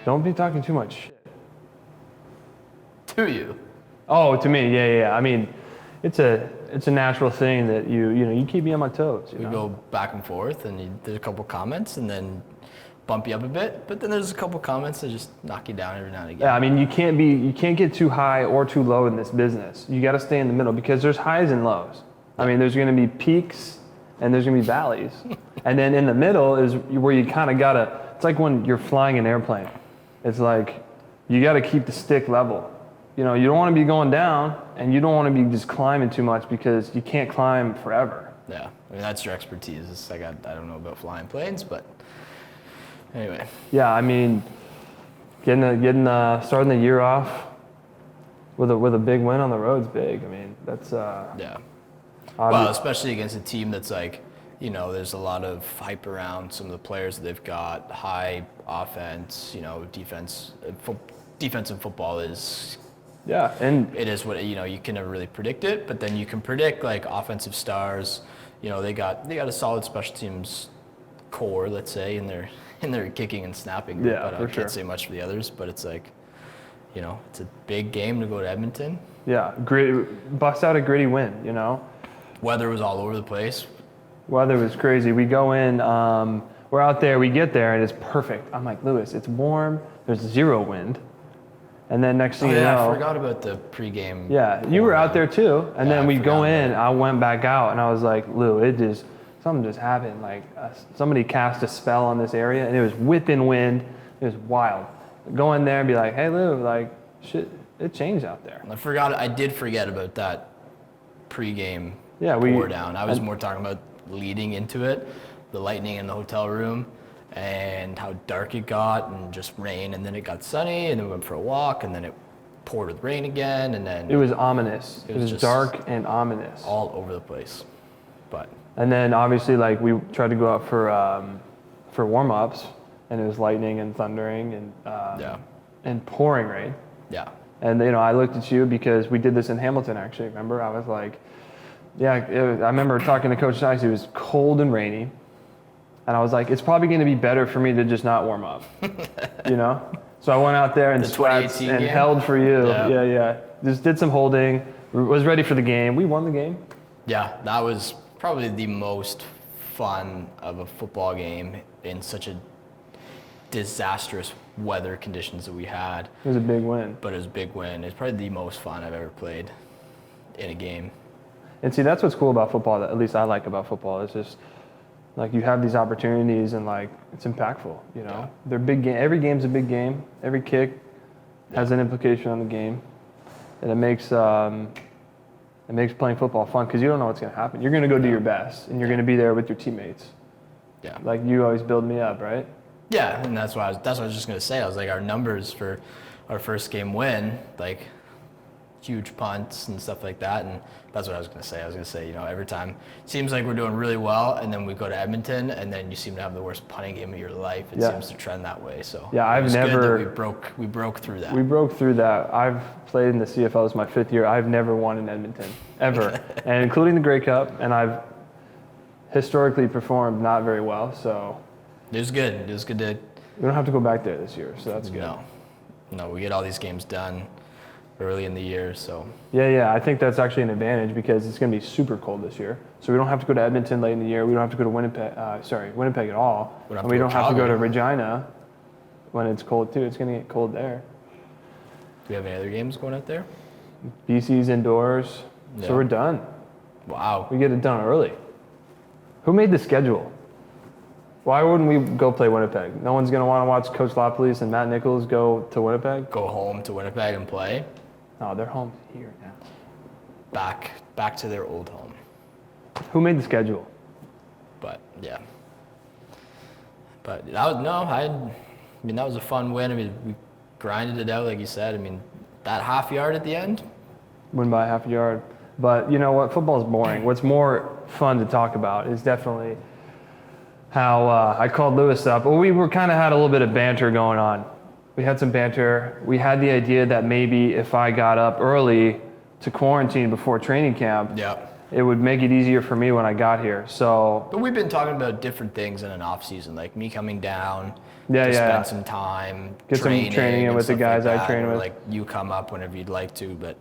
Don't be talking too much shit. To you. Oh, to me, yeah. I mean, it's a natural thing that you keep me on my toes. We go back and forth, and there's a couple comments, and then bump you up a bit. But then there's a couple comments that just knock you down every now and again. Yeah, I mean, you can't get too high or too low in this business. You got to stay in the middle because there's highs and lows. I mean, there's going to be peaks and there's going to be valleys, and then in the middle is where you kind of gotta. It's like when you're flying an airplane. It's like you got to keep the stick level. You don't want to be going down, and you don't want to be just climbing too much because you can't climb forever. Yeah, I mean that's your expertise. It's like I don't know about flying planes, but anyway. Yeah, I mean, starting the year off with a big win on the road's big. I mean, that's yeah. Well, especially against a team that's like, there's a lot of hype around some of the players that they've got. High offense, defense. Defensive football is. Yeah, and it is what you can never really predict it, but then you can predict like offensive stars. They got a solid special teams core, let's say, in their kicking and snapping. Yeah, but for I sure. can't say much for the others, but it's like, it's a big game to go to Edmonton. Yeah, bust out a gritty win. Weather was all over the place. Weather was crazy. We go in, we're out there, we get there, and it's perfect. I'm like, Lewis, it's warm. There's 0 wind. And then next thing you know, I forgot about the pregame. Yeah, you were out there too. And then we go in, I went back out, and I was like, Lou, something just happened. Like somebody cast a spell on this area, and it was whipping wind. It was wild. Go in there and be like, hey Lou, like shit, it changed out there. I did forget about that pregame pour down. I was more talking about leading into it, the lightning in the hotel room, and how dark it got, and just rain, and then it got sunny, and then we went for a walk, and then it poured with rain again, and then it was ominous. It was dark and ominous, all over the place. And then obviously, like, we tried to go out for warm-ups, and it was lightning and thundering and pouring rain. Yeah. And I looked at you because we did this in Hamilton. Actually, remember? I was like, I remember talking to Coach Nice. It was cold and rainy. And I was like, it's probably going to be better for me to just not warm up, So I went out there and sweats and held for you. Yeah. Just did some holding, was ready for the game. We won the game. Yeah, that was probably the most fun of a football game in such a disastrous weather conditions that we had. It was a big win. But it was a big win. It's probably the most fun I've ever played in a game. And see, that's what's cool about football, that at least I like about football. It's just, like, you have these opportunities and, like, it's impactful, Yeah. They're big game. Every game's a big game. Every kick has an implication on the game. And it makes playing football fun because you don't know what's going to happen. You're going to go do your best, and you're going to be there with your teammates. Yeah. Like, you always build me up, right? Yeah, and that's what I was just going to say. I was like, our numbers for our first game win, like, huge punts and stuff like that, and that's what I was going to say. I was going to say, every time it seems like we're doing really well, and then we go to Edmonton, and then you seem to have the worst punting game of your life. It seems to trend that way. So yeah, good that we broke through that. We broke through that. I've played in the CFL. This is my 5th year. I've never won in Edmonton ever, and including the Grey Cup. And I've historically performed not very well. So it was good. It was good to. We don't have to go back there this year, so that's good. No, we get all these games done early in the year, so. Yeah, I think that's actually an advantage because it's going to be super cold this year. So we don't have to go to Edmonton late in the year. We don't have to go to Winnipeg at all. And we don't have to go to Regina when it's cold too. It's going to get cold there. Do we have any other games going out there? BC's indoors, so we're done. Wow. We get it done early. Who made the schedule? Why wouldn't we go play Winnipeg? No one's going to want to watch Coach LaPolice and Matt Nichols go to Winnipeg? Go home to Winnipeg and play? No, they're home here now. Back to their old home. Who made the schedule? But yeah. But that was a fun win. I mean, we grinded it out, like you said. I mean, that half yard at the end. Win by half a yard. But you know what? Football's boring. What's more fun to talk about is definitely how I called Lewis up. Well, we kind of had a little bit of banter going on. We had some banter. We had the idea that maybe if I got up early to quarantine before training camp, it would make it easier for me when I got here. So But we've been talking about different things in an off season, like me coming down Yeah, to yeah. spend some time, Get some training in and with the stuff guys like I that, train or with. like you come up whenever you'd like to, but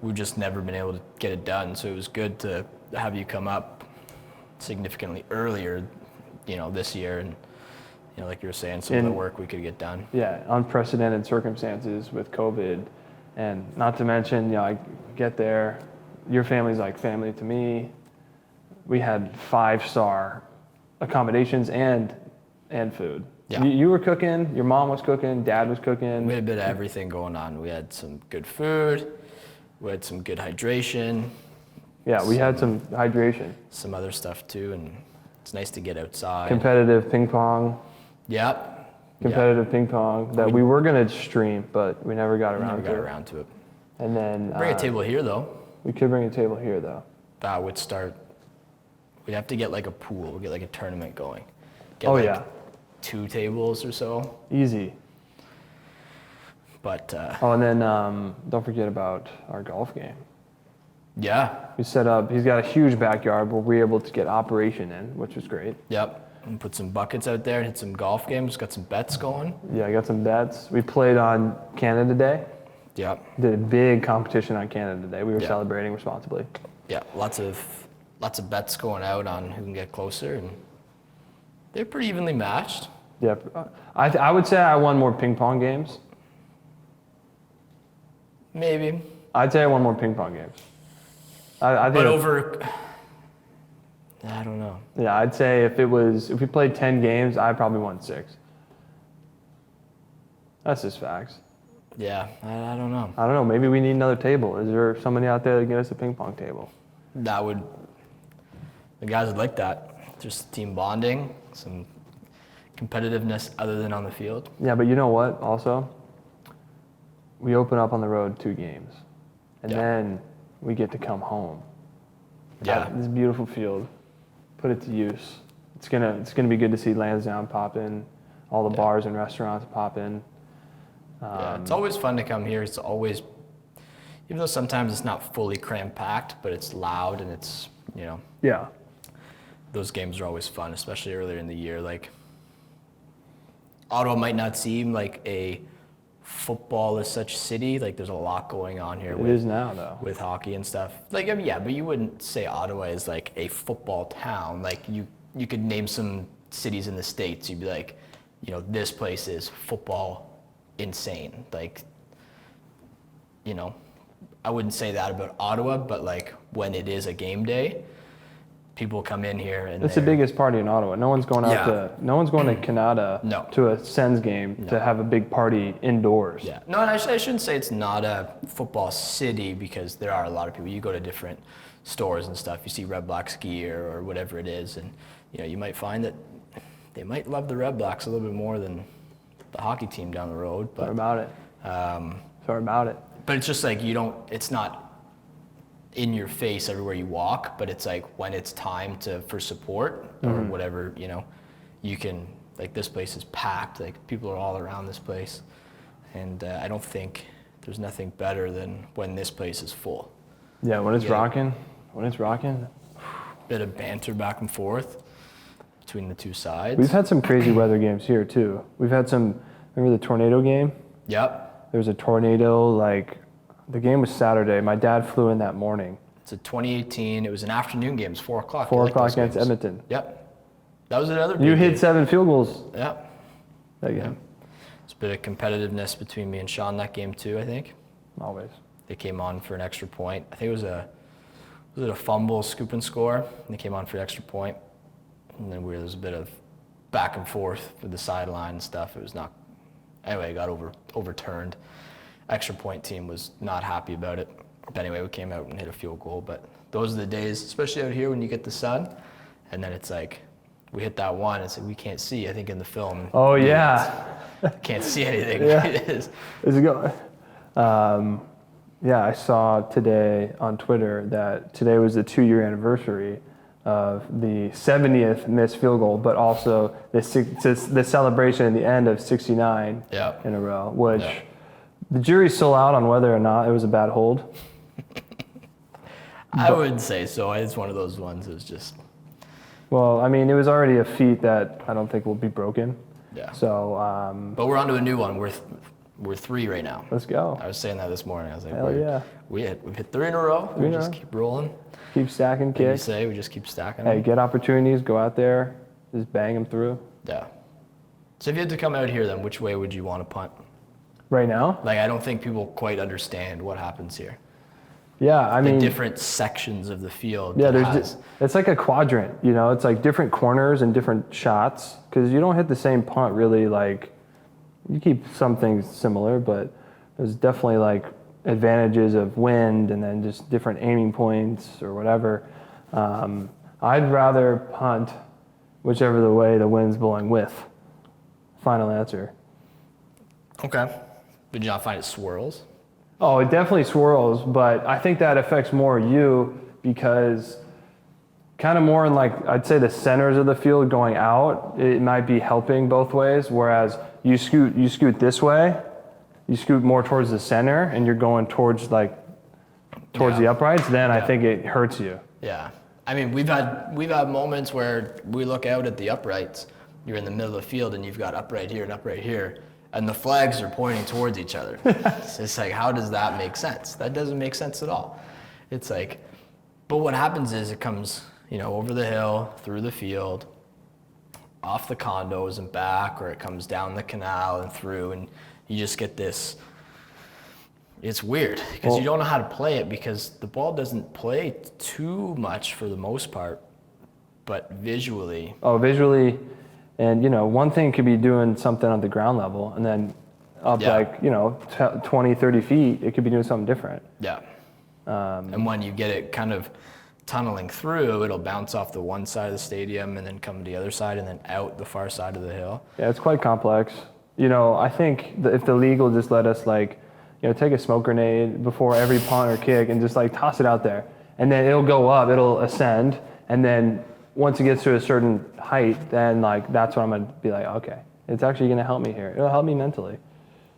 we've just never been able to get it done. So it was good to have you come up significantly earlier, this year, and like you were saying, some of the work we could get done. Yeah, unprecedented circumstances with COVID, and not to mention, I get there, your family's like family to me. We had 5-star accommodations and food. Yeah. You were cooking, your mom was cooking, dad was cooking. We had a bit of everything going on. We had some good food, we had some good hydration. Yeah, we had some hydration. Some other stuff too, and it's nice to get outside. Competitive ping pong. Yep. Competitive ping pong that we were gonna stream, but we never got around to it. And then Bring a table here though. We could bring a table here though. That would start. We'd have to get like a pool. We'd get like a tournament going. Get Yeah. 2 tables or so. Easy. But and then don't forget about our golf game. yeah. We set up. He's got a huge backyard where we're able to get operation in, which was great. Yep. And put some buckets out there and hit some golf games. Got some bets going. Yeah, I got some bets. We played on Canada Day. Yep. Did a big competition on Canada Day. We were Yeah. celebrating responsibly. Yeah. Lots of bets going out on who can get closer, and they're pretty evenly matched. Yeah, I would say I won more ping pong games. Maybe. I'd say I won more ping pong games. I think. But over. I don't know. Yeah, I'd say if we played 10 games, I probably won 6. That's just facts. Yeah, I don't know. I don't know. Maybe we need another table. Is there somebody out there that can get us a ping pong table? The guys would like that. Just team bonding, some competitiveness other than on the field. Yeah, but you know what? Also, we open up on the road 2 games, and then we get to come home. Yeah. This beautiful field. Put it to use. It's gonna be good to see Lansdowne pop in, all the bars and restaurants pop in. It's always fun to come here. It's always, even though sometimes it's not fully cram packed, but it's loud and it's Yeah. those games are always fun, especially earlier in the year. Like Ottawa might not seem like a football as such city. Like there's a lot going on here. It is now though. With hockey and stuff. Like but you wouldn't say Ottawa is like a football town. Like you could name some cities in the States. You'd be like, this place is football insane. Like, I wouldn't say that about Ottawa, but like when it is a game day, people come in here and it's the biggest party in Ottawa. No one's going no one's going to Canada to a Sens game to have a big party indoors. Yeah. No, and I shouldn't say it's not a football city because there are a lot of people. You go to different stores and stuff, you see Redblacks gear or whatever it is, and you might find that they might love the Redblacks a little bit more than the hockey team down the road. But Sorry about it. Sorry about it. But it's just like it's not in your face everywhere you walk, but it's like when it's time for support or whatever, you can, like this place is packed, like people are all around this place. And I don't think there's nothing better than when this place is full. Yeah, when it's rocking. Bit of banter back and forth between the two sides. We've had some crazy weather games here too. We've had remember the tornado game? Yep. There was a tornado, the game was Saturday. My dad flew in that morning. It's a 2018. It was an afternoon game. It's 4 o'clock. 4 o'clock against Edmonton. Yep. That was another big You hit game. 7 field goals. Yep. That game. It's a bit of competitiveness between me and Sean that game too, I think. Always. They came on for an extra point. I think it was a fumble, scoop and score, and they came on for an extra point. And then there was a bit of back and forth with the sideline and stuff. It was not. Anyway, it got overturned. Extra point team was not happy about it. But anyway, we came out and hit a field goal. But those are the days, especially out here when you get the sun, and then it's like we hit that one. It's like we can't see. I think in the film. Oh yeah. Can't see anything. Yeah. It is. Is it going? Yeah, I saw today on Twitter that today was the 2-year anniversary of the 70th missed field goal, but also the celebration at the end of 69 in a row, which the jury's still out on whether or not it was a bad hold. I would say so. It's one of those ones that's just, Well, I mean, it was already a feat that I don't think will be broken. yeah. So But we're on to a new one. We're 3 right now. let's go. I was saying that this morning. I was like, Hell yeah. we've hit 3 in a row. We just keep rolling. Keep stacking Like you kicks. say, we just keep stacking Hey, them. get opportunities, go out there, just bang them through. Yeah. So if you had to come out here, then which way would you want to punt? Right now? Like, I don't think people quite understand what happens here. Yeah, I mean, The different sections of the field. yeah, that it's like a quadrant, you know, it's like different corners and different shots because you don't hit the same punt really. Like, you keep some things similar, but there's definitely like advantages of wind and then just different aiming points or whatever. I'd rather punt whichever the way the wind's blowing with. Final answer. Okay. Did you not find it swirls? Oh, it definitely swirls, but I think that affects more you because kind of more in like, I'd say the centers of the field going out, it might be helping both ways. Whereas you scoot this way, you scoot more towards the center and you're going towards the uprights, then I think it hurts you. Yeah. I mean, we've had moments where we look out at the uprights. You're in the middle of the field and you've got upright here and upright here, and the flags are pointing towards each other. It's like, how does that make sense? That doesn't make sense at all. It's like, but what happens is it comes, over the hill, through the field, off the condos and back, or it comes down the canal and through, and you just get this. It's weird because you don't know how to play it because the ball doesn't play too much for the most part, but visually. Oh, visually, and one thing could be doing something on the ground level, and then up 20, 30 feet, it could be doing something different. Yeah. And when you get it kind of tunneling through, it'll bounce off the one side of the stadium and then come to the other side and then out the far side of the hill. Yeah, it's quite complex. I think that if the league will just let us take a smoke grenade before every punt or kick and just toss it out there, and then it'll go up, it'll ascend, and then once it gets to a certain height, then that's when I'm gonna be like, okay, it's actually gonna help me here. It'll help me mentally.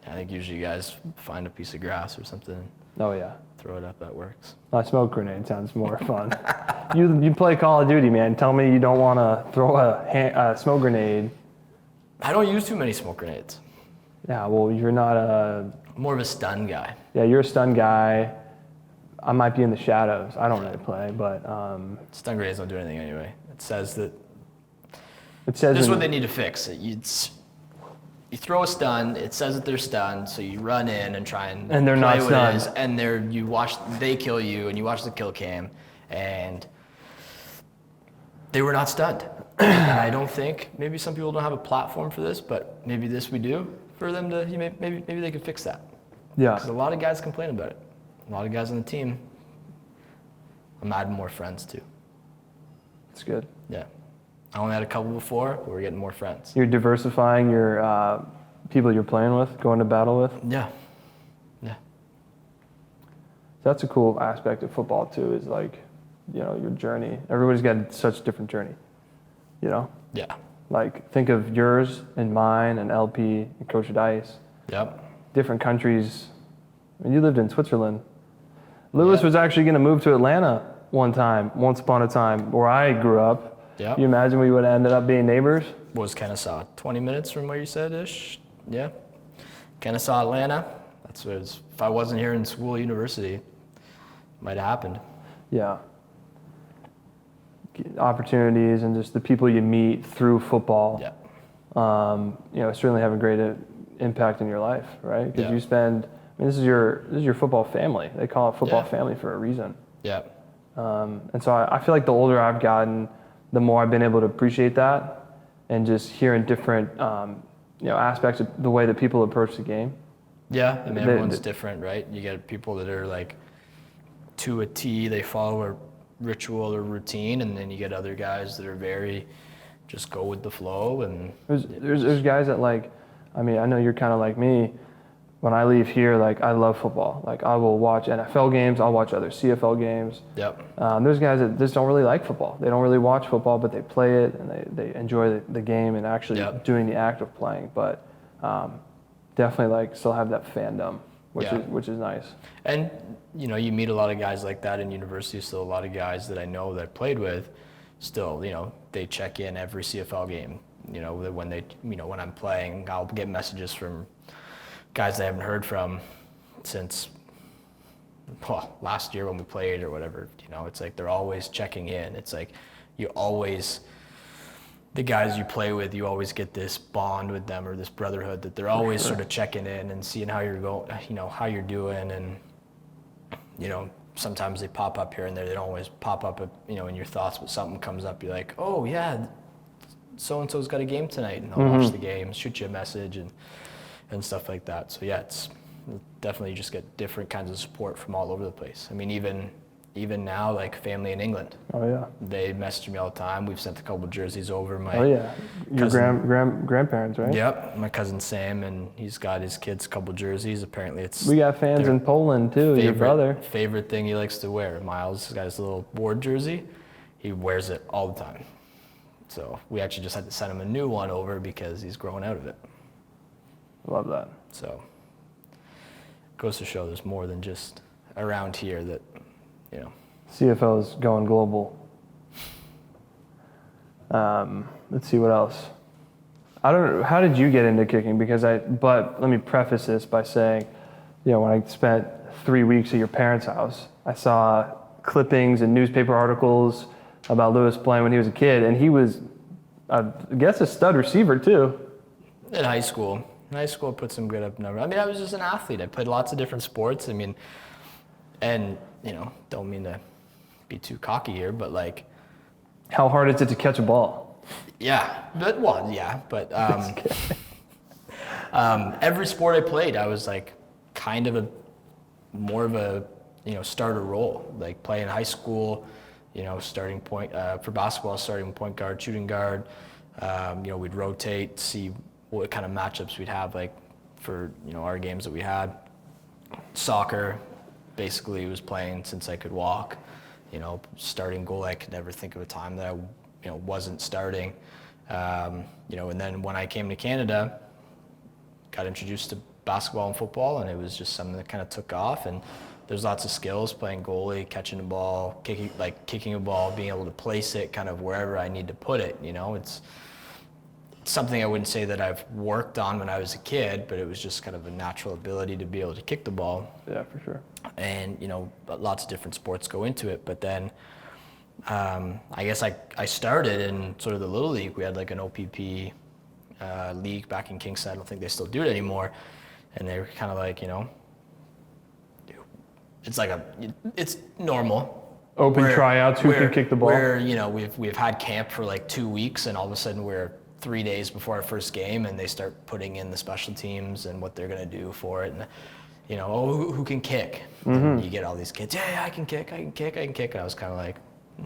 I think usually you guys find a piece of grass or something. Oh yeah. Throw it up, that works. A smoke grenade sounds more fun. You play Call of Duty, man. Tell me you don't want to throw a smoke grenade. I don't use too many smoke grenades. Yeah, well, you're not I'm more of a stun guy. Yeah, you're a stun guy. I might be in the shadows. I don't really play, but stun grenades don't do anything anyway. It says that. It says this is what they need to fix. You throw a stun. It says that they're stunned, so you run in and try and they're play not what stunned. it is, and they kill you, and you watch the kill cam, and they were not stunned. And I don't think, maybe some people don't have a platform for this, but maybe this we do for them to maybe they could fix that. Yeah. Because a lot of guys complain about it. A lot of guys on the team. I'm adding more friends too. It's good. Yeah. I only had a couple before, but we're getting more friends. You're diversifying your people you're playing with, going to battle with. Yeah. Yeah. That's a cool aspect of football too, is your journey. Everybody's got such a different journey, Yeah. think of yours and mine and LP and Coach Dice. Yep. Different countries. I mean, you lived in Switzerland. Lewis was actually going to move to Atlanta once upon a time, where I grew up. Yep. You imagine we would have ended up being neighbors? Was Kennesaw 20 minutes from where you said ish? Yeah. Kennesaw, Atlanta. That's what it was. If I wasn't here in school, university, it might have happened. Yeah. Opportunities and just the people you meet through football. Yeah. Certainly have a great impact in your life, right? Because Yeah. you spend. This is your football family. They call it football family for a reason. Yeah. And so I feel like the older I've gotten, the more I've been able to appreciate that, and just hearing different aspects of the way that people approach the game. Yeah. I mean, everyone's different, right? You get people that are to a T, they follow a ritual or routine, and then you get other guys that are very just go with the flow. And there's guys that I know you're kind of like me. When I leave here, I love football. I will watch NFL games. I'll watch other CFL games. Yep. There's guys that just don't really like football. They don't really watch football, but they play it and they enjoy the game and actually doing the act of playing. But definitely still have that fandom. which is nice. And, you know, you meet a lot of guys like that in university, still a lot of guys that I know that I played with, still, you know, they check in every CFL game. You know, when I'm playing, I'll get messages from guys I haven't heard from since, well, last year when we played or whatever. You know, it's like they're always checking in. It's like the guys you play with, you always get this bond with them or this brotherhood that they're always sort of checking in and seeing how you're going, you know, how you're doing. And, you know, sometimes they pop up here and there. They don't always pop up, you know, in your thoughts, but something comes up. You're like, oh yeah, so-and-so's got a game tonight, and I'll watch the game, shoot you a message and stuff like that. So yeah, it's definitely, you just get different kinds of support from all over the place. I mean, even now, like family in England. Oh yeah. They message me all the time. We've sent a couple of jerseys over. Your grandparents, right? Yep, my cousin Sam, and he's got his kids a couple jerseys. Apparently, we got fans in Poland too. Your brother. Favorite thing he likes to wear. Miles has got his little Ward jersey. He wears it all the time. So we actually just had to send him a new one over because he's growing out of it. Love that. So goes to show there's more than just around here that, you know. CFL is going global. Let's see what else. I don't know. How did you get into kicking? But let me preface this by saying, you know, when I spent 3 weeks at your parents' house, I saw clippings and newspaper articles about Lewis playing when he was a kid, and he was, I guess, a stud receiver too. In high school. I put some good up numbers. I mean, I was just an athlete. I played lots of different sports. I mean, and, you know, don't mean to be too cocky here, but like, how hard is it to catch a ball? Yeah, but every sport I played, I was like kind of more of a, you know, starter role. Like playing high school, you know, starting point for basketball, starting point guard, shooting guard. You know, we'd rotate, see what kind of matchups we'd have, like for, you know, our games that we had. Soccer, basically, was playing since I could walk. You know, starting goal, I could never think of a time that I, you know, wasn't starting. You know, and then when I came to Canada, got introduced to basketball and football, and it was just something that kind of took off. And there's lots of skills, playing goalie, catching a ball, kicking a ball, being able to place it kind of wherever I need to put it. You know, it's something I wouldn't say that I've worked on when I was a kid, but it was just kind of a natural ability to be able to kick the ball. Yeah, for sure. And, you know, lots of different sports go into it. But then I guess I started in sort of the Little League. We had like an OPP league back in Kingston. I don't think they still do it anymore. And they were kind of like, you know, it's normal. Open tryouts, who can kick the ball? Where, you know, we've had camp for like 2 weeks, and all of a sudden we're 3 days before our first game, and they start putting in the special teams and what they're going to do for it. And, you know, oh, who can kick? And you get all these kids, yeah, I can kick. And I was kind of like,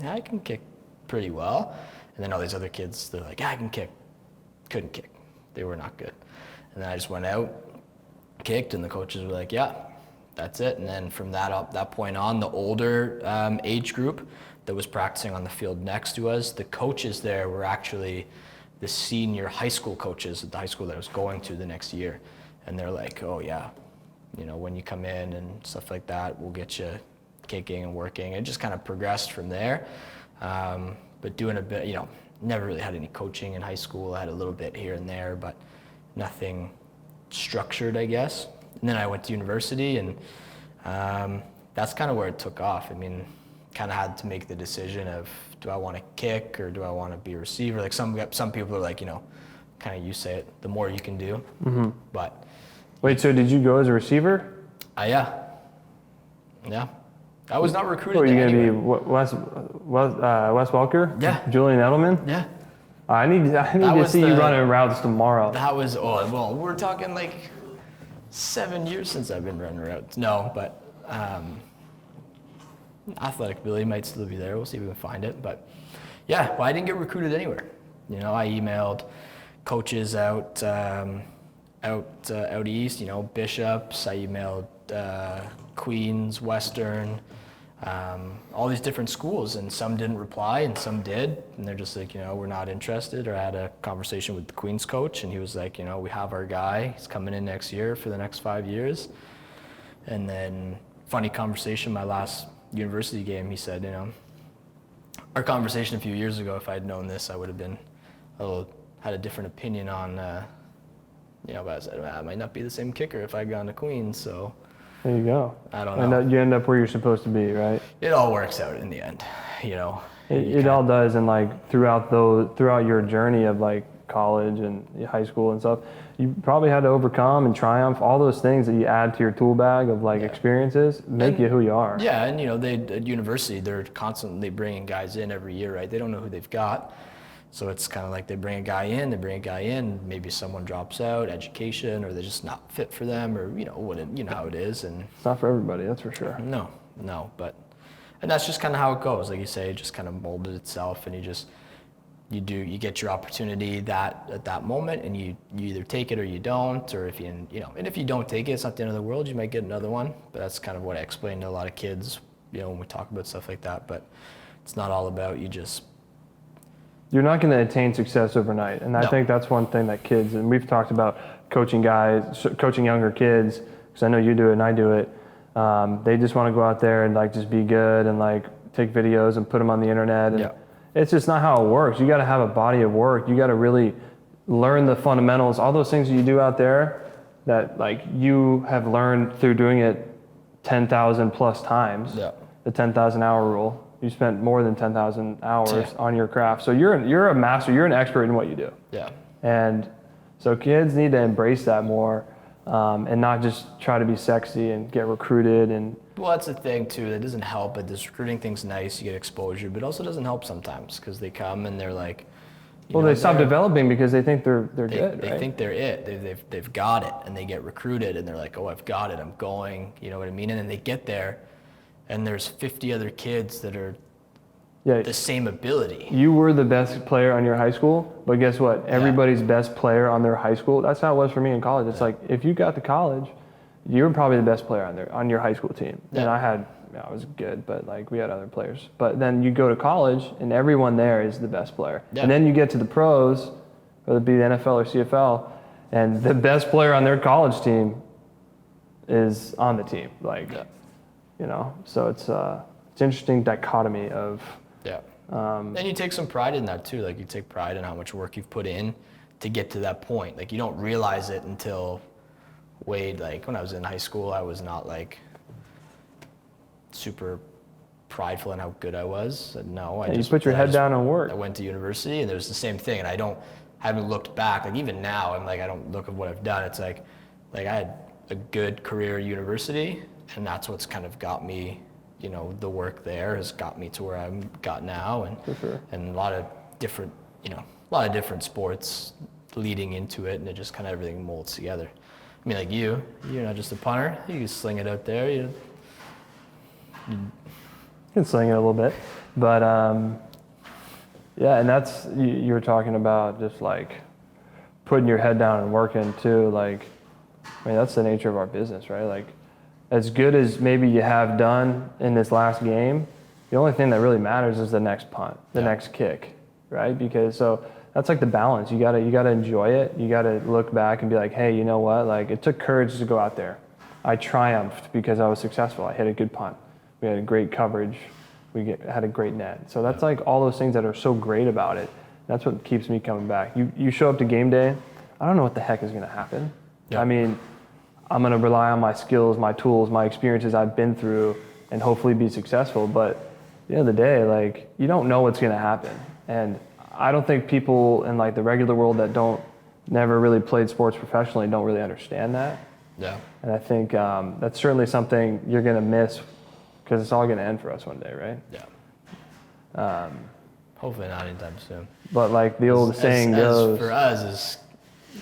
yeah, I can kick pretty well. And then all these other kids, they're like, yeah, I can kick. Couldn't kick. They were not good. And then I just went out, kicked, and the coaches were like, yeah, that's it. And then from that point on, the older age group that was practicing on the field next to us, the coaches there were actually the senior high school coaches at the high school that I was going to the next year. And they're like, oh yeah, you know, when you come in and stuff like that, we'll get you kicking and working. It just kind of progressed from there. But doing a bit, you know, never really had any coaching in high school. I had a little bit here and there, but nothing structured, I guess. And then I went to university, and that's kind of where it took off. I mean, kind of had to make the decision of, do I want to kick or do I want to be a receiver? Like some people are like, you know, kind of you say it, the more you can do. Mm-hmm. But wait, so did you go as a receiver? Yeah. I was not recruited. Were you going to be Wes Welker? Yeah. Julian Edelman? Yeah. I need to see you running routes tomorrow. That was, well, we're talking like 7 years since I've been running routes. No, but athletic ability might still be there. We'll see if we can find it. But yeah, well, I didn't get recruited anywhere. You know, I emailed coaches out east, you know, Bishops. I emailed Queens, Western, all these different schools, and some didn't reply and some did, and they're just like, you know, we're not interested. Or I had a conversation with the Queens coach, and he was like, you know, we have our guy, he's coming in next year for the next 5 years. And then funny conversation, my last university game, he said, our conversation a few years ago, if I'd known this, I would have been had a different opinion on, but I said, I might not be the same kicker if I'd gone to Queens, so. There you go. I don't know. And you end up where you're supposed to be, right? It all works out in the end, It all does, and like throughout your journey of like college and high school and stuff, you probably had to overcome and triumph all those things that you add to your tool bag of like experiences make you who you are. Yeah, and at university, they're constantly bringing guys in every year, right? They don't know who they've got. So it's kind of like they bring a guy in, maybe someone drops out, education, or they're just not fit for them, or how it is. And it's not for everybody, that's for sure. No, and that's just kind of how it goes. Like you say, it just kind of molded itself, and you get your opportunity at that moment, and you either take it or you don't, or if and if you don't take it, it's not the end of the world. You might get another one, but that's kind of what I explain to a lot of kids, when we talk about stuff like that. But it's not all about you're not going to attain success overnight. And I think that's one thing that kids, and we've talked about coaching younger kids, because I know you do it and I do it. They just want to go out there and like just be good and like take videos and put them on the internet. And it's just not how it works. You got to have a body of work. You got to really learn the fundamentals, all those things that you do out there that like you have learned through doing it 10,000 plus times. Yeah. The 10,000 hour rule. You spent more than 10,000 hours on your craft. So you're a master, you're an expert in what you do. Yeah. And so kids need to embrace that more and not just try to be sexy and get recruited. And well, that's the thing too, that doesn't help. But this recruiting thing's nice, you get exposure, but it also doesn't help sometimes because they come and they're like, they stop developing because they think they're good, They right? think they're it. They've got it, and they get recruited, and they're like, oh, I've got it, I'm going, you know what I mean? And then they get there, and there's 50 other kids that are the same ability. You were the best player on your high school, but guess what? Everybody's best player on their high school. That's how it was for me in college. It's like if you got to college, you were probably the best player on your high school team. And I was good, but like we had other players. But then you go to college, and everyone there is the best player. And then you get to the pros, whether it be the NFL or CFL, and the best player on their college team is on the team. So it's interesting dichotomy of. Yeah. And you take some pride in that too. Like you take pride in how much work you've put in to get to that point. Like you don't realize it until like when I was in high school, I was not like super prideful in how good I was. No, you put your head down and work. I went to university and it was the same thing. And I haven't looked back. Like even now, I'm like, I don't look at what I've done. It's like I had a good career at university, and that's what's kind of got me. The work there has got me to where I'm got now, and and a lot of different sports leading into it, and it just kind of everything molds together. I mean, like you're not just a punter. You can sling it out there. You can sling it a little bit, but and that's you were talking about just like putting your head down and working too. Like, I mean, that's the nature of our business, right? Like. As good as maybe you have done in this last game, the only thing that really matters is the next punt, the next kick, right? Because so that's like the balance. You gotta enjoy it. You gotta look back and be like, hey, you know what? Like it took courage to go out there. I triumphed because I was successful. I hit a good punt. We had a great coverage. Had a great net. So that's like all those things that are so great about it. That's what keeps me coming back. You show up to game day, I don't know what the heck is gonna happen. Yeah. I mean, I'm going to rely on my skills, my tools, my experiences I've been through, and hopefully be successful. But at the end of the day, like, you don't know what's going to happen. And I don't think people in like the regular world that never really played sports professionally don't really understand that. Yeah. And I think that's certainly something you're going to miss because it's all going to end for us one day, right? Yeah. Hopefully not anytime soon. But like the old saying goes. For us as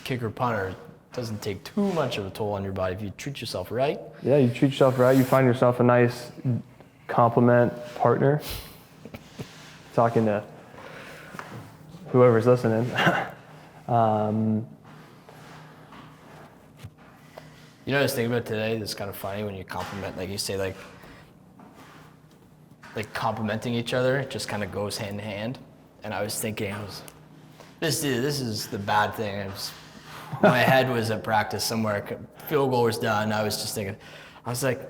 kicker punter, doesn't take too much of a toll on your body if you treat yourself right. Yeah, you treat yourself right. You find yourself a nice compliment partner. Talking to whoever's listening. You know what I was thinking about today that's kind of funny when you compliment, like you say like complimenting each other just kind of goes hand in hand. And I was thinking, this is the bad thing. My head was at practice somewhere, field goal was done. I was just thinking, I was like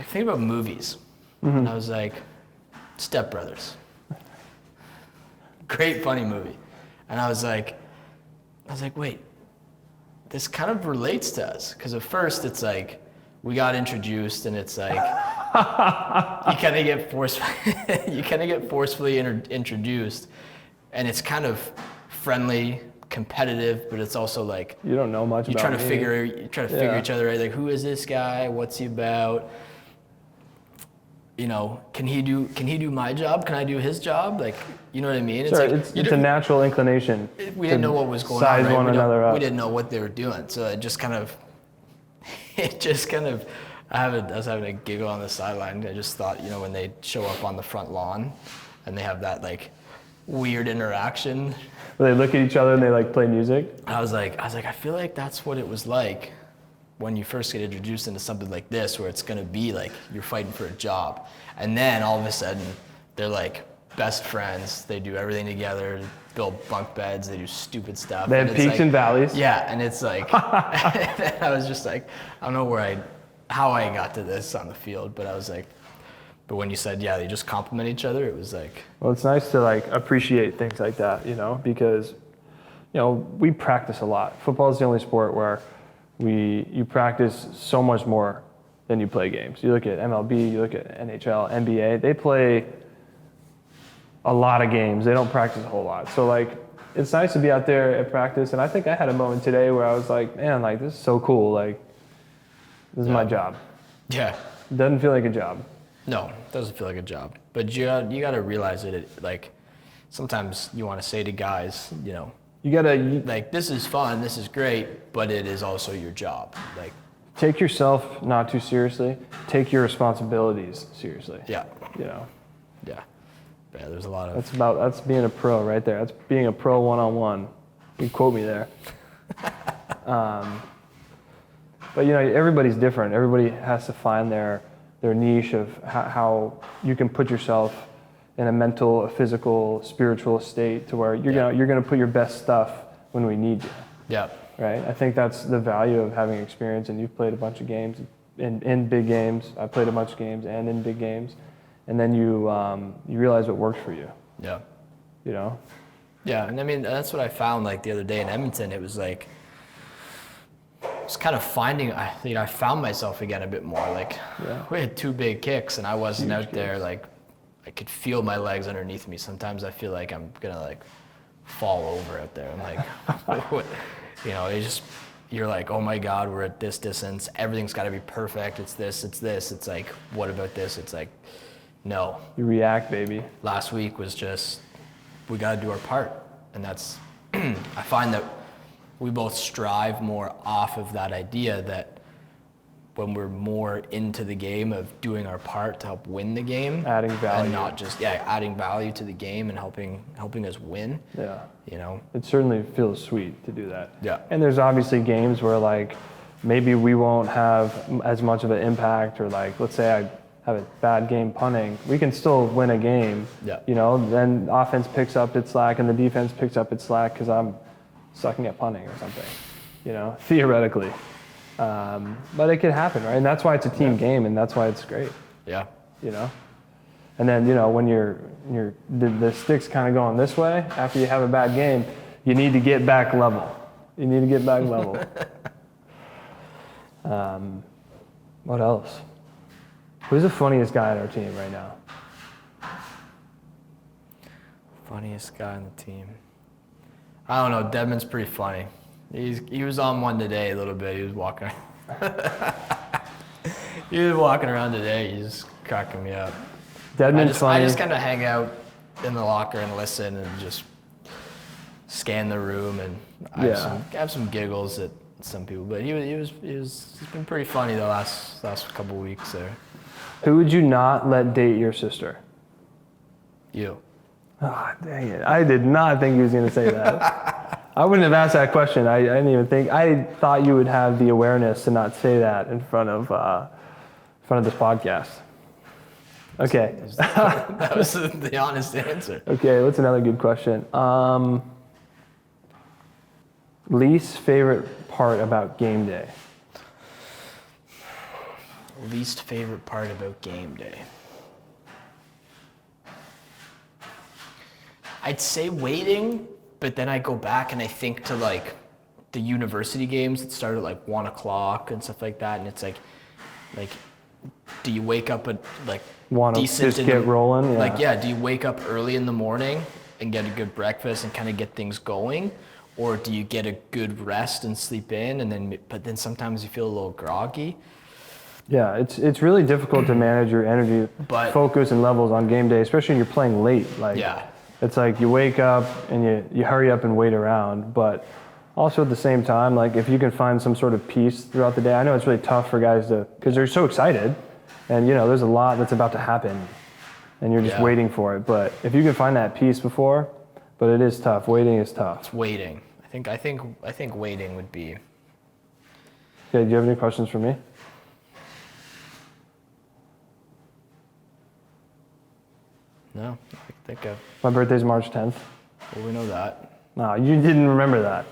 think about movies. And I was like, Step Brothers. Great funny movie. And I was like, wait, this kind of relates to us. Because at first it's like, we got introduced and it's like, you kind of get forcefully introduced, and it's kind of friendly, competitive, but it's also like you don't know much. You try to figure each other out. Like, who is this guy? What's he about? You know, can he do my job? Can I do his job? Like, you know what I mean? Sure, it's a natural inclination. We didn't know what was going on. Size right? one another up. We didn't know what they were doing, so it just kind of. I was having a giggle on the sideline. I just thought, you know, when they show up on the front lawn, and they have that like weird interaction. Where they look at each other and they like play music. I was like, I feel like that's what it was like when you first get introduced into something like this, where it's gonna be like you're fighting for a job, and then all of a sudden they're like best friends. They do everything together. Build bunk beds. They do stupid stuff. They have peaks and valleys. Yeah, and it's like I was just like, I don't know how I got to this on the field, but I was like, but when you said, yeah, they just complement each other, it was like. Well, it's nice to like appreciate things like that, you know, because, you know, we practice a lot. Football is the only sport where you practice so much more than you play games. You look at MLB, you look at NHL, NBA, they play a lot of games. They don't practice a whole lot. So like, it's nice to be out there at practice. And I think I had a moment today where I was like, man, like this is so cool. Like, this is my job. Yeah. It doesn't feel like a job. No, it doesn't feel like a job. But you got to realize that like sometimes you want to say to guys, you know, like, this is fun, this is great, but it is also your job. Like, take yourself not too seriously. Take your responsibilities seriously. Yeah. You know. Yeah. Yeah, there's a lot of. That's being a pro right there. That's being a pro one-on-one. You quote me there. But you know, everybody's different. Everybody has to find their niche of how you can put yourself in a mental, a physical, spiritual state to where you're gonna put your best stuff when we need you. Yeah. Right. I think that's the value of having experience. And you've played a bunch of games in big games. I played a bunch of games and in big games, and then you realize what works for you. Yeah. You know. Yeah, and I mean that's what I found like the other day in Edmonton. It was like. It's kind of I found myself again a bit more. Like, we had 2 big kicks, and I wasn't out there. Like, I could feel my legs underneath me. Sometimes I feel like I'm gonna like fall over out there. I'm like, what? You know, you're like, oh my God, we're at this distance. Everything's got to be perfect. It's this. It's like, what about this? It's like, no. You react, baby. Last week was just, we got to do our part, and that's. I find that. We both strive more off of that idea that when we're more into the game of doing our part to help win the game, adding value, and not just adding value to the game and helping us win. Yeah, you know, it certainly feels sweet to do that. Yeah, and there's obviously games where like maybe we won't have as much of an impact, or like let's say I have a bad game punting, we can still win a game. Yeah, you know, then offense picks up its slack and the defense picks up its slack because I'm sucking at punting or something, you know, theoretically. But it could happen, right? And that's why it's a team game, and that's why it's great. Yeah. You know? And then, you know, when the stick's kind of going this way, after you have a bad game, you need to get back level. What else? Who's the funniest guy on our team right now? Funniest guy on the team. I don't know. Dedman's pretty funny. He was on one today a little bit. He was walking. Around today. He's cracking me up. Dedman's funny. I just kind of hang out in the locker and listen and just scan the room, and I have some giggles at some people. But he's been pretty funny the last couple weeks there. Who would you not let date your sister? You. Oh, dang it. I did not think he was going to say that. I wouldn't have asked that question. I didn't even think. I thought you would have the awareness to not say that in front of this podcast. Okay. That was the honest answer. Okay, what's another good question? Least favorite part about game day? Least favorite part about game day? I'd say waiting, but then I go back and I think to like the university games that start at like 1 o'clock and stuff like that, and it's like, do you wake up at like Want to decent just get rolling? Yeah. Like, yeah, do you wake up early in the morning and get a good breakfast and kind of get things going, or do you get a good rest and sleep in, and then but then sometimes you feel a little groggy? Yeah, it's really difficult to manage your energy, focus, and levels on game day, especially when you're playing late. Like, Yeah. it's like you wake up and you hurry up and wait around, but also at the same time, like if you can find some sort of peace throughout the day. I know it's really tough for guys because they're so excited, and there's a lot that's about to happen, and you're just waiting for it. But if you can find that peace before, but it is tough. Waiting is tough. It's waiting. I think waiting would be. Okay, do you have any questions for me? No, I think My birthday's March 10th. well, we know that. No, you didn't remember that.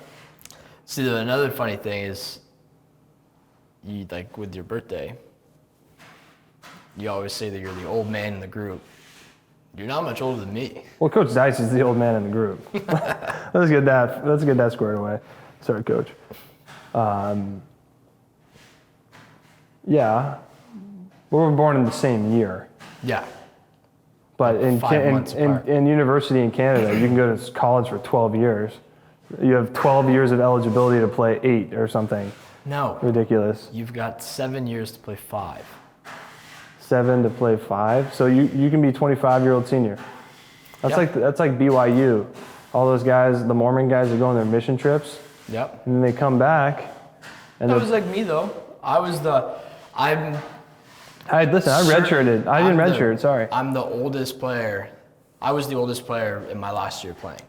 See, another funny thing is, you like with your birthday, you always say that you're the old man in the group. You're not much older than me. Well, Coach Dice is the old man in the group. Let's get that squared away. Sorry, Coach. Yeah, we were born in the same year. Yeah. But in 5 months apart. in university in Canada, you can go to college for 12 years. You have 12 years of eligibility to play 8 or something. No. Ridiculous. You've got 7 years to play 5. 7 to play 5. So you can be 25-year-old senior. That's like BYU. All those guys, the Mormon guys, that go on their mission trips. Yep. And then they come back. And That was like me though. Listen, I redshirted. I didn't redshirt, sorry. I'm the oldest player. I was the oldest player in my last year playing,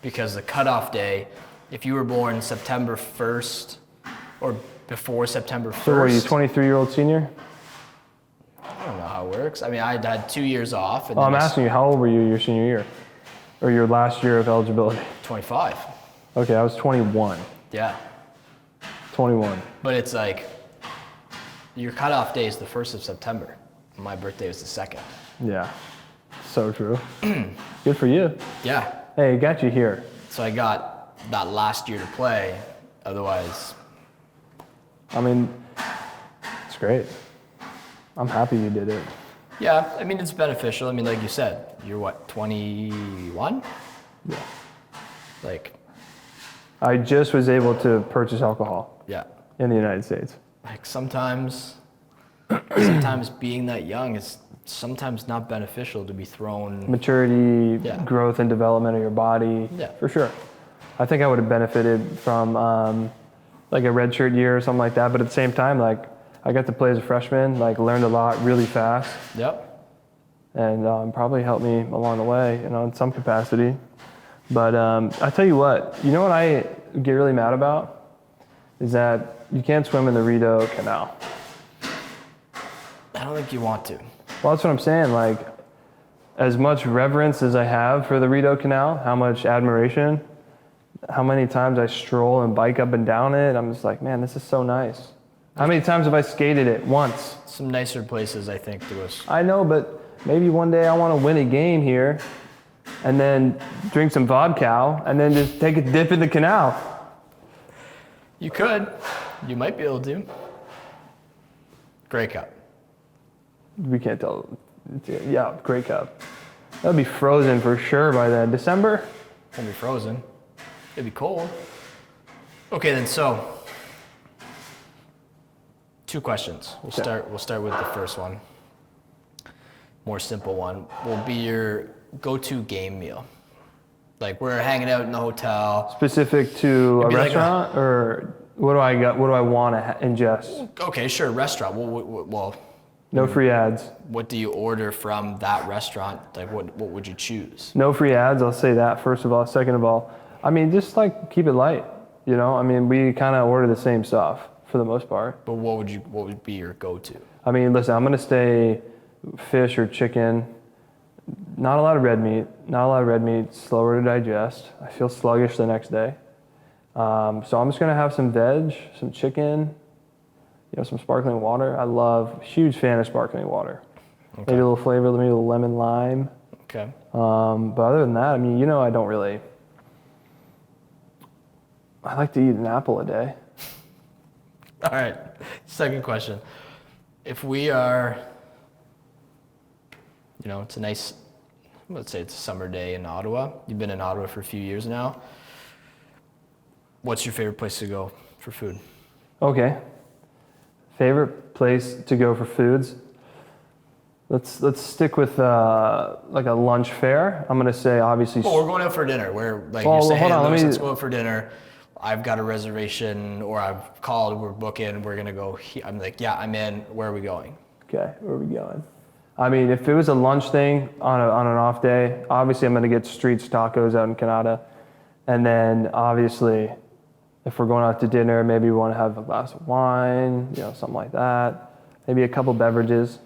because the cutoff day, if you were born September 1st or before September 1st. So were you 23-year-old senior? I don't know how it works. I mean, I had 2 years off. And I'm asking you, how old were you your senior year? Or your last year of eligibility? 25. Okay, I was 21. Yeah. 21. But it's like, your cutoff day is the 1st of September. My birthday was the 2nd. Yeah, so true. Good for you. Yeah. Hey, it got you here. So I got that last year to play. Otherwise, I mean, it's great. I'm happy you did it. yeah, I mean, it's beneficial. I mean, like you said, you're what, 21? Yeah. Like, I just was able to purchase alcohol yeah. in the United States. Like sometimes being that young is sometimes not beneficial to be thrown. Maturity, Yeah. growth and development of your body, Yeah. for sure. I think I would have benefited from like a redshirt year or something like that, but at the same time, like I got to play as a freshman, like learned a lot really fast, Yep. and probably helped me along the way, in some capacity. But I tell you what I get really mad about is that you can't swim in the Rideau Canal. I don't think you want to. Well, that's what I'm saying. Like, as much reverence as I have for the Rideau Canal, how much admiration, how many times I stroll and bike up and down it, I'm just like, man, this is so nice. How many times have I skated it? Once. Some nicer places, I think, to us. I know, but maybe one day I want to win a game here and then drink some vodka and then just take a dip in the canal. You could. You might be able to. Grey Cup. We can't tell. Yeah, Grey Cup. That'll be frozen for sure by then. December? Won't be frozen. It'd be cold. Okay, then. So, 2 questions. We'll start with the first one. More simple one. Will be your go-to game meal. Like, we're hanging out in the hotel. Specific to a be like restaurant, or what do I got? What do I want to ingest? Okay, sure, restaurant. Well, No free ads. what do you order from that restaurant? Like, what would you choose? No free ads. I'll say that first of all. Second of all, I mean, just like keep it light. I mean, we kind of order the same stuff for the most part. But what would be your go-to? I mean, listen, I'm gonna stay fish or chicken. Not a lot of red meat. Not a lot of red meat. Slower to digest. I feel sluggish the next day. So I'm just gonna have some veg, some chicken, some sparkling water. Huge fan of sparkling water. Okay. Maybe a little flavor, maybe a little lemon lime. Okay. But other than that, I mean, I don't really. I like to eat an apple a day. All right. Second question. If we are, it's a nice, let's say it's a summer day in Ottawa. You've been in Ottawa for a few years now. What's your favorite place to go for food? Okay. Favorite place to go for foods? Let's stick with like a lunch fare. I'm gonna say obviously. Well, we're going out for dinner. We're like Well, you're saying, hold on, Lewis, let's go out for dinner. I've got a reservation, or I've called. We're booking. We're gonna go. I'm like, yeah, I'm in. Where are we going? Okay, where are we going? I mean, if it was a lunch thing on an off day, obviously I'm gonna get Streets Tacos out in Canada, and then obviously, if we're going out to dinner, maybe we want to have a glass of wine, something like that. Maybe a couple beverages.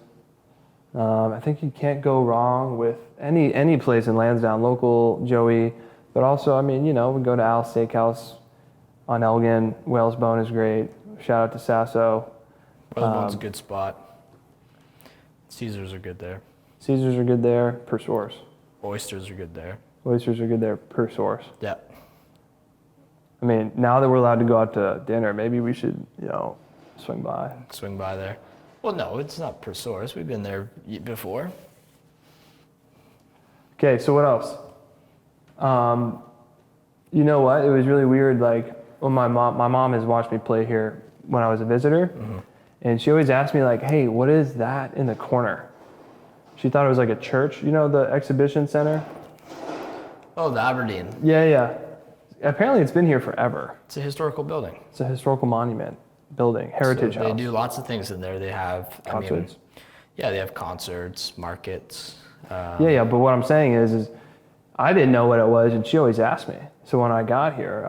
I think you can't go wrong with any place in Lansdowne, local, Joey, but also, I mean, we go to Al's Steakhouse on Elgin. Whalesbone is great. Shout out to Sasso. Whalesbone's a good spot. Caesars are good there. Caesars are good there, per source. Oysters are good there. Oysters are good there, per source. Yeah. I mean, now that we're allowed to go out to dinner, maybe we should, swing by. Swing by there. Well, no, it's not per source. We've been there before. Okay, so what else? You know what? It was really weird. Like, when my mom has watched me play here when I was a visitor, and she always asked me like, "Hey, what is that in the corner?" She thought it was like a church. The exhibition center. Oh, the Aberdeen. Yeah. Apparently, it's been here forever. It's a historical building. It's a historical monument building, heritage house. They do lots of things in there. They have Concerts. They have concerts, markets. Yeah. But what I'm saying is I didn't know what it was, and she always asked me. So when I got here,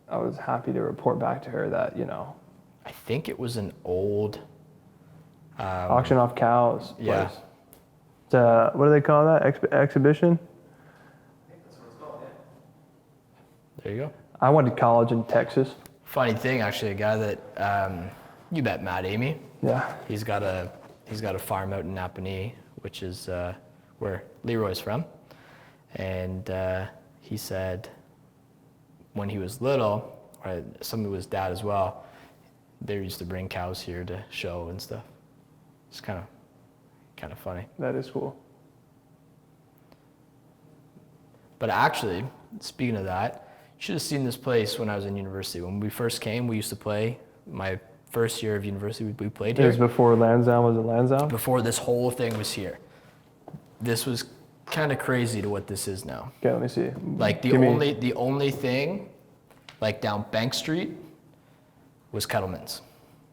I was happy to report back to her that I think it was an old auction off cows. Yeah. Place. It's what do they call that? Exhibition. There you go. I went to college in Texas. Funny thing, actually, a guy that you bet Matt Amy. Yeah. He's got a farm out in Napanee, which is where Leroy's from, and he said when he was little, or some of his dad as well, they used to bring cows here to show and stuff. It's kind of funny. That is cool. But actually, speaking of that, you should have seen this place when I was in university. When we first came, we used to play. My first year of university, we played here. It was before Lansdowne. Was it Lansdowne? Before this whole thing was here. This was kind of crazy to what this is now. Okay, let me see. Like the only thing, like down Bank Street, was Kettleman's.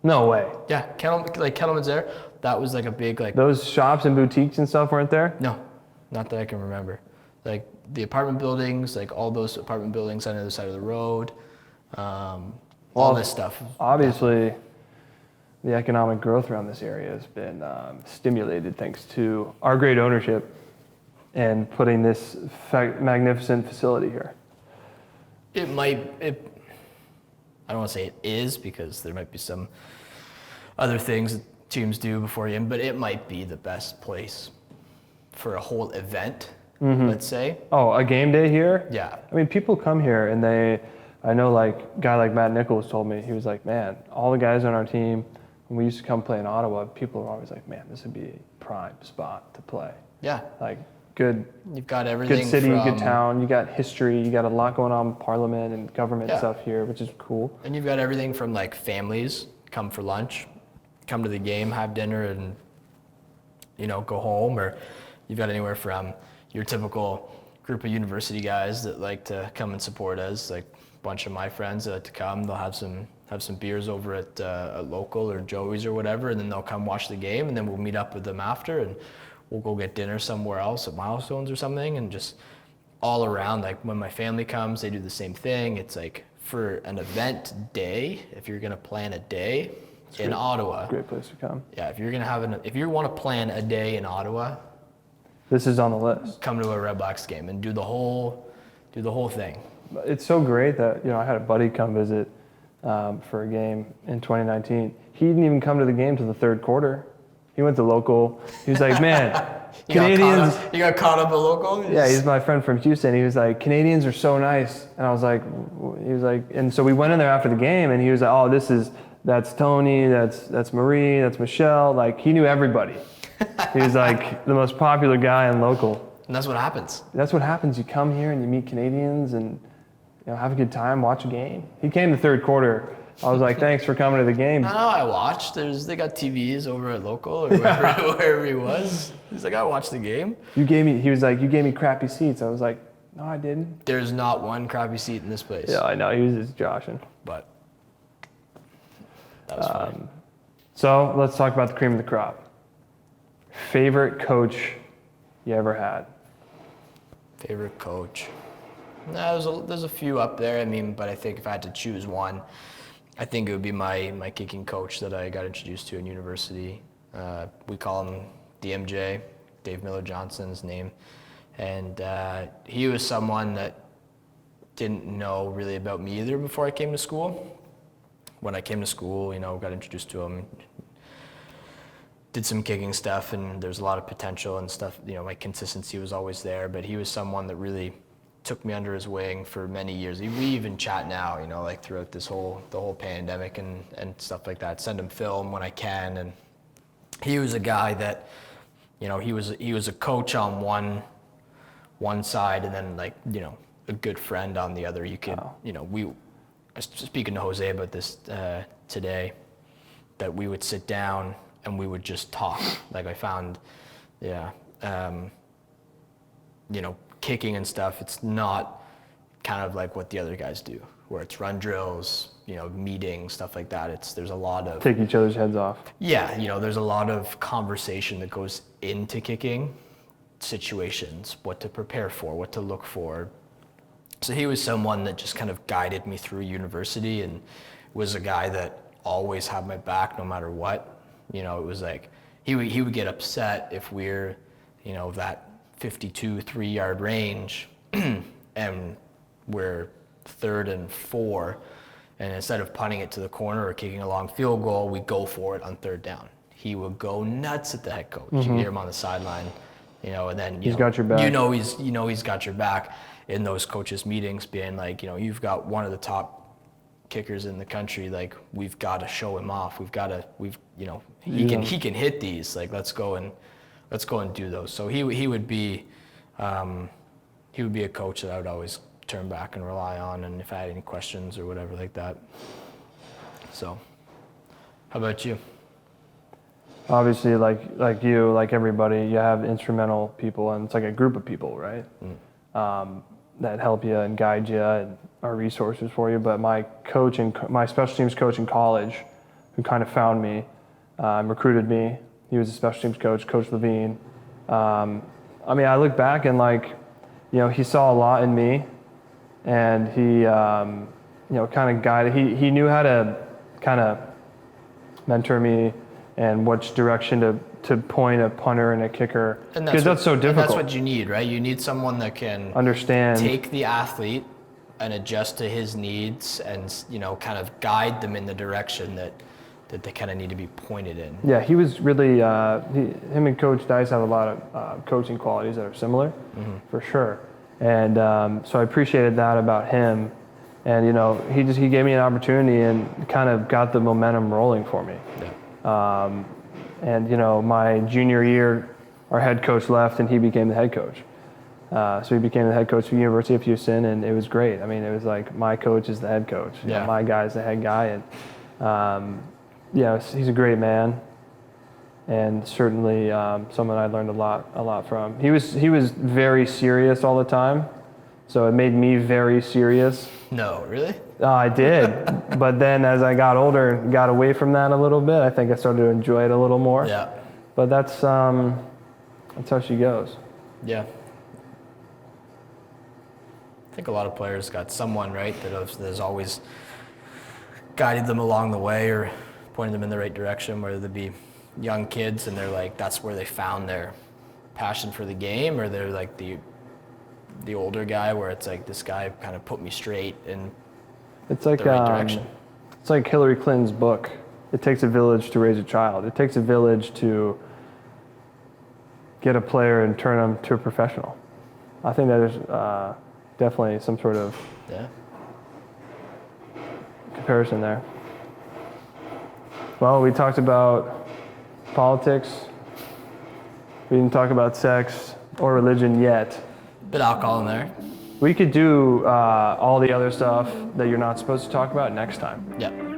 No way. Yeah, Kettleman's there. That was like a big like. Those shops and boutiques and stuff weren't there? No, not that I can remember. Like the apartment buildings, like all those apartment buildings on the other side of the road, all this stuff. Obviously, the economic growth around this area has been stimulated thanks to our great ownership and putting this magnificent facility here. I don't want to say it is, because there might be some other things that teams do before you, but it might be the best place for a whole event, let's say. Oh, a game day here? Yeah. I mean, people come here and I know like a guy like Matt Nichols told me, he was like, man, all the guys on our team, when we used to come play in Ottawa, people were always like, man, this would be a prime spot to play. Yeah. Like good. You've got everything. Good city, good town. You got history. You got a lot going on with Parliament and government stuff here, which is cool. And you've got everything from like families come for lunch, come to the game, have dinner, and go home. Or you've got anywhere from your typical group of university guys that like to come and support us. Like a bunch of my friends that like to come. They'll have some beers over at a local or Joey's or whatever, and then they'll come watch the game, and then we'll meet up with them after, and we'll go get dinner somewhere else at Milestones or something. And just all around, like when my family comes, they do the same thing. It's like for an event day, if you're gonna plan a day in Ottawa. Great place to come. Yeah, if you want to plan a day in Ottawa, this is on the list. come to a Redblacks game and do the whole thing. It's so great that I had a buddy come visit for a game in 2019. He didn't even come to the game till the third quarter. He went to local. He was like, man, Canadians. You got caught up a local? Yeah, he's my friend from Houston. He was like, Canadians are so nice. And I was like, and so we went in there after the game, and he was like, oh, that's Tony, that's Marie, that's Michelle. Like, he knew everybody. He was like the most popular guy in local. And that's what happens. That's what happens. You come here and you meet Canadians and have a good time, watch a game. He came the third quarter. I was like, thanks for coming to the game. No, I watched. They got TVs over at local or wherever he was. He's like, I watched the game. He was like, you gave me crappy seats. I was like, no, I didn't. There's not one crappy seat in this place. Yeah, I know. He was just joshing. But that was funny. So let's talk about the cream of the crop. Favorite coach you ever had? Favorite coach? No, there's a few up there. I mean, but I think if I had to choose one, I think it would be my kicking coach that I got introduced to in university. We call him DMJ, Dave Miller Johnson's name. And he was someone that didn't know really about me either before I came to school. When I came to school, got introduced to him, did some kicking stuff, and there's a lot of potential and stuff. My consistency was always there, but he was someone that really took me under his wing for many years. We even chat now, like throughout the whole pandemic and stuff like that. Send him film when I can, and he was a guy that, he was a coach on one side, and then a good friend on the other. You could, I was speaking to Jose about this today, that we would sit down and we would just talk. Like I found, kicking and stuff, it's not kind of like what the other guys do, where it's run drills, meetings, stuff like that. There's a lot of... Take each other's heads off. Yeah, there's a lot of conversation that goes into kicking situations, what to prepare for, what to look for. So he was someone that just kind of guided me through university and was a guy that always had my back no matter what. It was like, he would get upset if we're, that 52 3-yard range and we're 3rd and 4, and instead of punting it to the corner or kicking a long field goal, we go for it on 3rd down. He would go nuts at the head coach. You hear him on the sideline, and then he's got your back. He's got your back in those coaches' meetings, being like, you've got one of the top kickers in the country. Like, we've got to show him off. He can hit these. Like, let's go and do those. So he would be a coach that I would always turn back and rely on, and if I had any questions or whatever like that. So, how about you? Obviously, like you, like everybody, you have instrumental people, and it's like a group of people, right? That help you and guide you and are resources for you. But my special teams coach in college, who kind of found me, recruited me. He was a special teams coach, Coach Levine. I look back and he saw a lot in me, and he, kind of guided. He knew how to kind of mentor me and which direction to point a punter and a kicker, because that's so difficult. And that's what you need, right? You need someone that can understand, take the athlete and adjust to his needs, and kind of guide them in the direction that they kind of need to be pointed in. Yeah, he was really, him and Coach Dice have a lot of coaching qualities that are similar, for sure. And so I appreciated that about him. And he gave me an opportunity and kind of got the momentum rolling for me. Yeah. And my junior year, our head coach left and he became the head coach. So he became the head coach for the University of Houston, and it was great. It was like, my coach is the head coach. My guy's the head guy. And he's a great man, and certainly someone I learned a lot from. He was very serious all the time, so it made me very serious. No, really? I did, but then as I got older and got away from that a little bit, I think I started to enjoy it a little more. Yeah. But that's how she goes. Yeah. I think a lot of players got someone, right, that has always guided them along the way or pointed them in the right direction, whether they be young kids and they're like, that's where they found their passion for the game, or they're like the older guy where it's like, this guy kind of put me straight in it's like the right direction. It's like Hillary Clinton's book. It takes a village to raise a child. It takes a village to get a player and turn them to a professional. I think that is definitely some sort of comparison there. Well, we talked about politics. We didn't talk about sex or religion yet. Bit of alcohol in there. We could do all the other stuff that you're not supposed to talk about next time. Yeah.